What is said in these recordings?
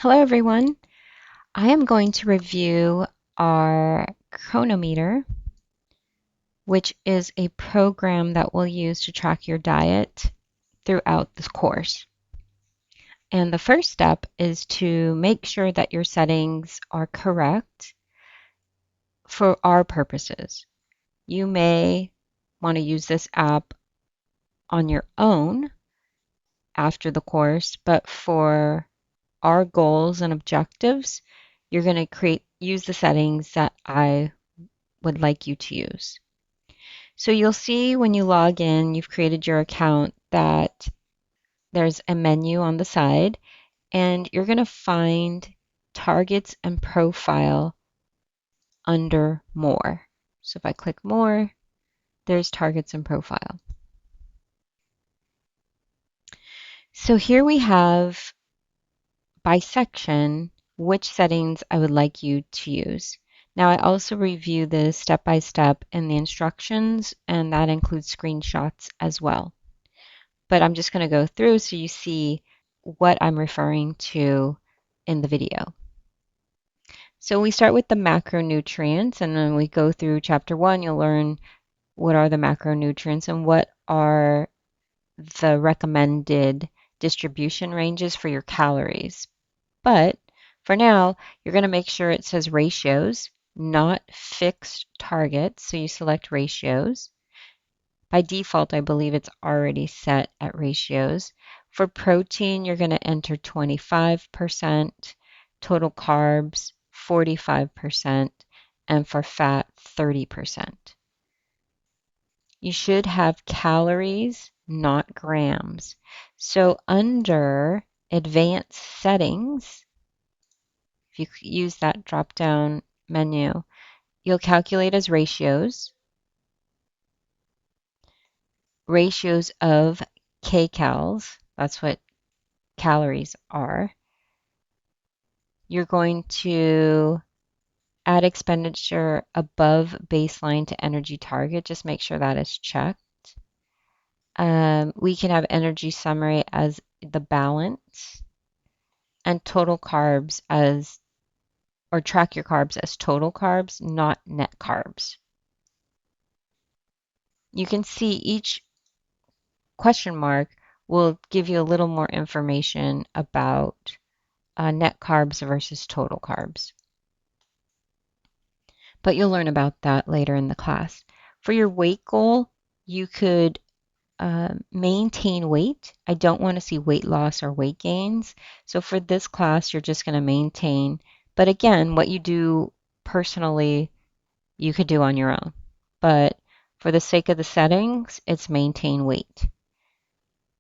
Hello everyone. I am going to review our Cronometer, which is a program that we'll use to track your diet throughout this course. And the first step is to make sure that your settings are correct for our purposes. You may want to use this app on your own after the course, but for our goals and objectives, you're going to use the settings that I would like you to use. So you'll see when you log in, you've created your account that there's a menu on the side, and you're going to find targets and profile under more. So if I click more, there's targets and profile. So here we have by section which settings I would like you to use. Now I also review this step by step in the instructions, and that includes screenshots as well. But I'm just going to go through so you see what I'm referring to in the video. So we start with the macronutrients, and then we go through chapter 1. You'll learn what are the macronutrients and what are the recommended distribution ranges for your calories. But for now, you're going to make sure it says ratios, not fixed targets. So you select ratios. By default, I believe it's already set at ratios. For protein, you're going to enter 25%, total carbs 45%, and for fat 30%. You should have calories, not grams. So under advanced settings, if you use that drop down menu, you'll calculate as ratios of kcals. That's what calories are. You're going to add expenditure above baseline to energy target. Just make sure that is checked. We can have energy summary as the balance and total carbs as, or track your carbs as total carbs, not net carbs. You can see each question mark will give you a little more information about net carbs versus total carbs. But you'll learn about that later in the class. For your weight goal, you could maintain weight. I don't want to see weight loss or weight gains. So for this class, you're just going to maintain. But again, what you do personally, you could do on your own. But for the sake of the settings, it's maintain weight.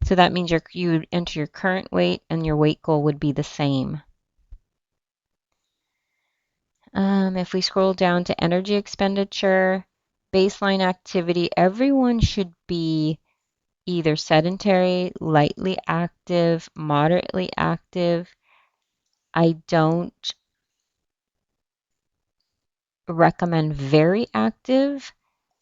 So that means you enter your current weight and your weight goal would be the same. If we scroll down to energy expenditure, baseline activity, everyone should be either sedentary, lightly active, moderately active. I don't recommend very active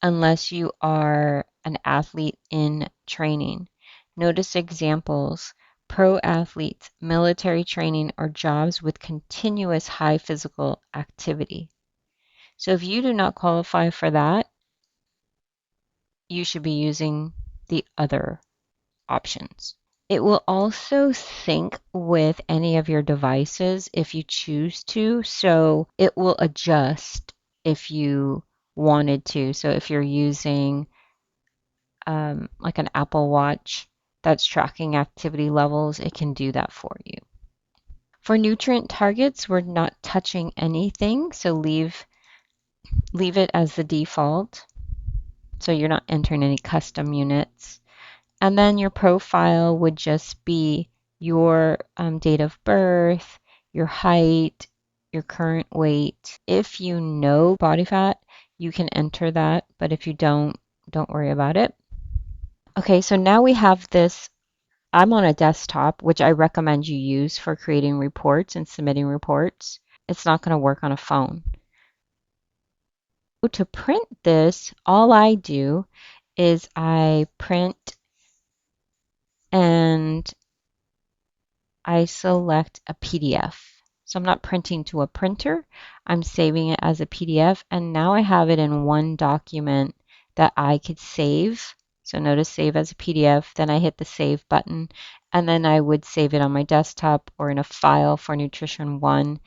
unless you are an athlete in training. Notice examples: pro athletes, military training, or jobs with continuous high physical activity. So if you do not qualify for that, you should be using the other options. It will also sync with any of your devices if you choose to, so it will adjust if you wanted to. So if you're using like an Apple Watch that's tracking activity levels, it can do that for you. For nutrient targets, we're not touching anything, so leave it as the default. So you're not entering any custom units. And then your profile would just be your date of birth, your height, your current weight. If you know body fat, you can enter that, but if you don't worry about it. Okay, so now we have this. I'm on a desktop, which I recommend you use for creating reports and submitting reports. It's not going to work on a phone. To print this, all I do is I print and I select a PDF. So I'm not printing to a printer, I'm saving it as a PDF, and now I have it in one document that I could save. So notice save as a PDF, then I hit the save button, and then I would save it on my desktop or in a file for Nutrition 1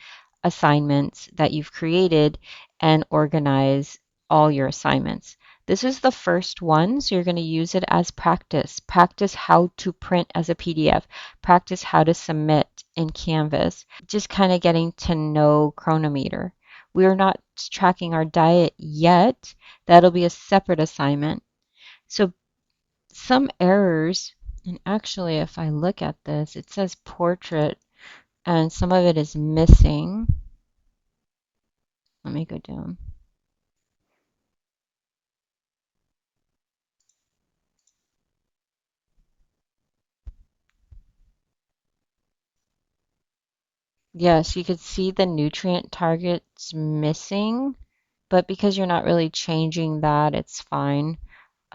assignments that you've created and organize all your assignments. This is the first one, so you're going to use it as practice. Practice how to print as a PDF. Practice how to submit in Canvas. Just kind of getting to know Cronometer. We're not tracking our diet yet. That'll be a separate assignment. So some errors, and actually if I look at this, it says portrait and some of it is missing. Let me go down. Yes, you could see the nutrient targets missing, but because you're not really changing that, it's fine.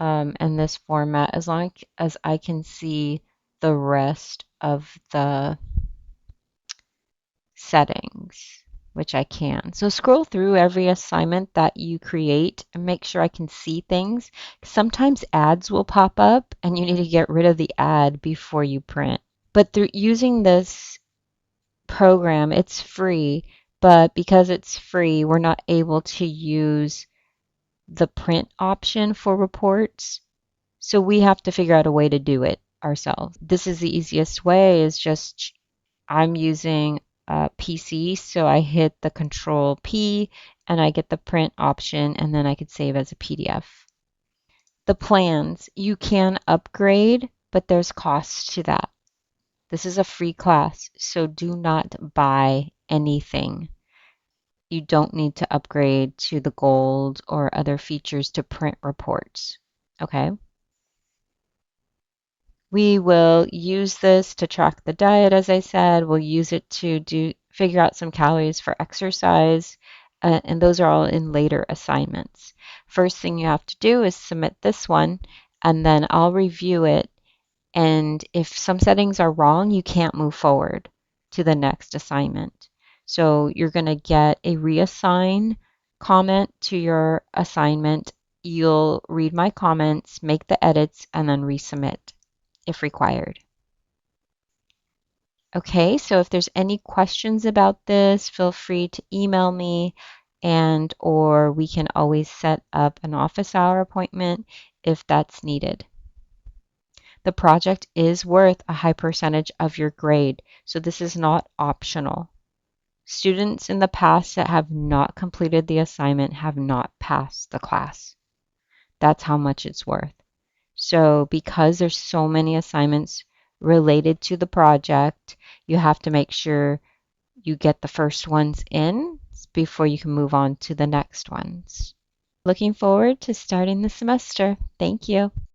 In this format, as long as I can see the rest of the settings, which I can. So scroll through every assignment that you create and make sure I can see things. Sometimes ads will pop up and you need to get rid of the ad before you print. But through using this program, it's free, but because it's free, we're not able to use the print option for reports. So we have to figure out a way to do it ourselves. This is the easiest way is just I'm using PC, so I hit the Control P and I get the print option and then I could save as a PDF. The plans, you can upgrade, but there's costs to that. This is a free class, so do not buy anything. You don't need to upgrade to the gold or other features to print reports. Okay? We will use this to track the diet, as I said. We'll use it to figure out some calories for exercise, and those are all in later assignments. First thing you have to do is submit this one, and then I'll review it. And if some settings are wrong, you can't move forward to the next assignment. So you're going to get a reassign comment to your assignment. You'll read my comments, make the edits, and then resubmit if required. Okay, so if there's any questions about this, feel free to email me and or we can always set up an office hour appointment if that's needed. The project is worth a high percentage of your grade, so this is not optional. Students in the past that have not completed the assignment have not passed the class. That's how much it's worth. So because there's so many assignments related to the project, you have to make sure you get the first ones in before you can move on to the next ones. Looking forward to starting the semester. Thank you.